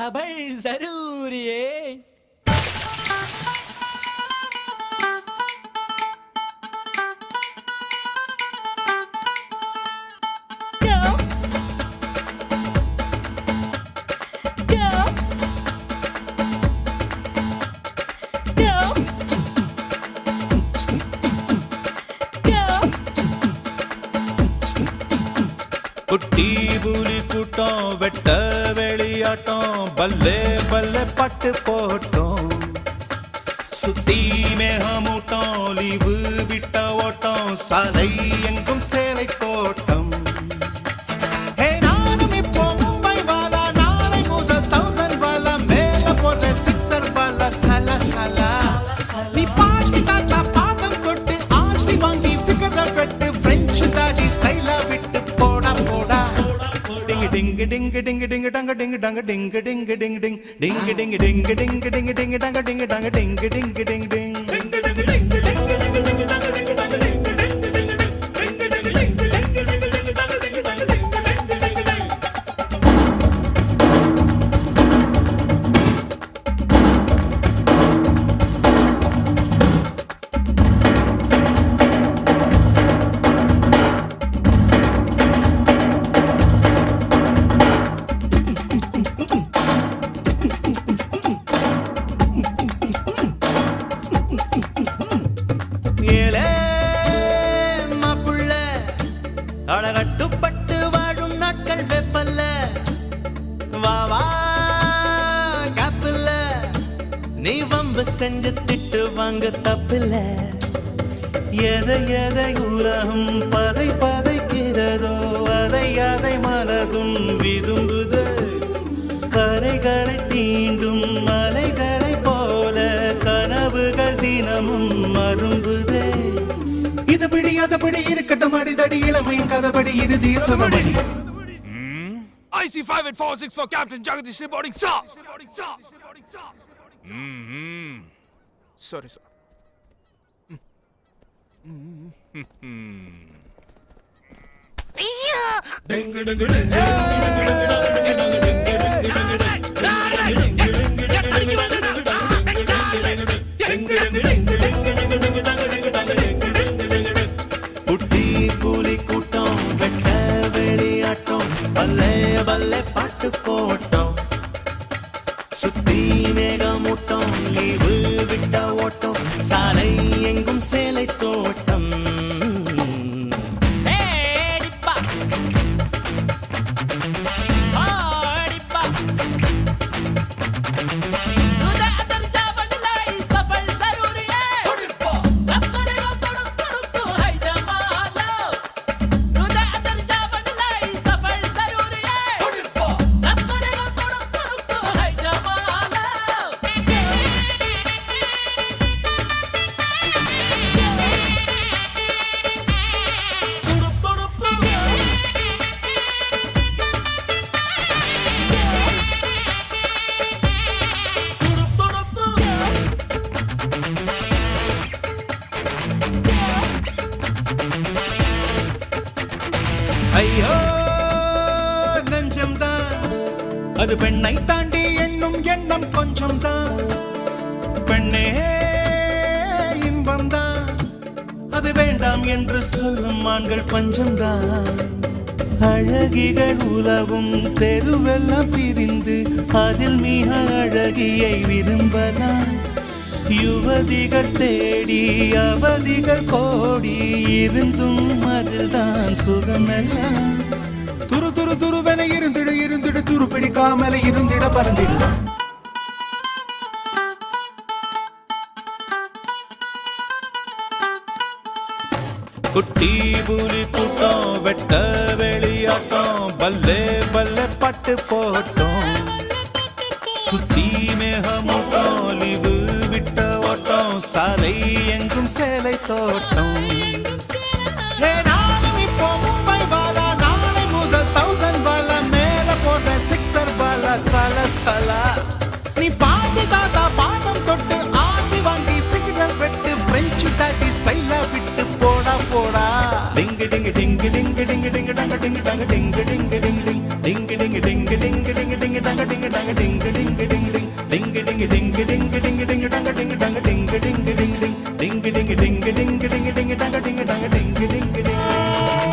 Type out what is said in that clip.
Double जरूरी है। குட்டி புலி கூட்டம் வெட்ட வெளியாட்டம் பல்லே பல்லே பட்டு போட்டோம் சுத்தி மேகமூட்டம் லீவு விட்ட ஓட்டம் சாலை எங்கும் சேலை தோட்டம் நானும் இப்போ மும்பை வாலா நாளை முதல் 1000 வாலா மேல போற சிக்ஸர் வாலா சல சல நீ பாட்டி தாத்தா பாதம் தொட்டு ஆசி வாங்கி ஃபிகர வெட்டு பிரெஞ்சு தாடி ஸ்டைலா விட்டு போடா போடா ding ding ding ding dang ding dang ding ding ding ding ding ding ding ding ding ding dang ding dang ding ding ding ding அழகட்டுப்பட்டு வாழும் நாட்கள் வெப்பல்ல வாவா காப்பில்ல நீ வம்பு செஞ்சு திட்டு வாங்க தப்பில்ல எதை எதை உலகம் பதை பதைக்கிறதோ அதை அதை மனதும் விரும்புது கரைகளை தீண்டும் மலைகளை போல கனவுகள் தினமும் மரும்புதே இதுபடி அதபடி இருக்கட்டும் அடிதடி இளமையின் கதபடி இறுதிய சமபடி IC5 at 464 Captain Jagadish reporting, sir. Sorry, sir. குட்டி புலி கூட்டம் வெட்ட வெளியாட்டம் பல்லே பல்லே பாட்டு போட்டோம் சுத்தி மேகமூட்டம் லீவு விட்ட ஓட்டம் சாலை எங்கும் சேலை தோட்டம் ஐயோ நெஞ்சம்தான் அது பெண்ணை தாண்டி எண்ணும் எண்ணம் கொஞ்சம் தான் பெண்ணே இன்பம் தான் அது வேண்டாம் என்று சொல்லும் ஆண்கள் பஞ்சம்தான் அழகிகள் உலவும் தெருவெல்லாம் பிரிந்து அதில் மிக அழகியை விரும்பலாம் யுவதிகள் தேடி அவதிகள் கோடி இருந்தும் அதில் தான் சுகமெல்லாம் துரு துரு துருவென இருந்திடு இருந்திடு துரு பிடிக்காமல இருந்திட பறந்திடு குட்டி புலி கூட்டம் வெட்ட வெளியாட்டம் பல்லே பல்லே பட்டு போட்டோம் சுத்தி மேகமூட்டம் லீவு விட்ட ஓட்டம் சாலை எங்கும் சேலை தோட்டம் நானும் இப்போ மும்பை வாலா நாளை முதல் 1000 வாலா மேல போற சிக்ஸர் வாலா சல சல நீ பாட்டி தாத்தா பாதம் தொட்டு ஆசி வாங்கி ஃபிகர வெட்டு பிரெஞ்சு தாடி ஸ்டைலா விட்டு போடா போடா டிங் டிங் டிங் டிங் டிங் டிங் டங்க டிங் டங்க டிங் டிங் டிங் டிங் டிங் டிங் டிங் டிங் டிங் டிங் டிங் டங்க டிங் டங்க டிங் டிங் டிங் டிங் டிங் டிங் டிங் டிங் டிங் டிங் டங்க டிங் டங்க டிங் டிங் டிங் டிங் டிங் டிங் டிங் டிங் டிங் டிங் டிங் டங்க டிங் டங்க டிங் டிங்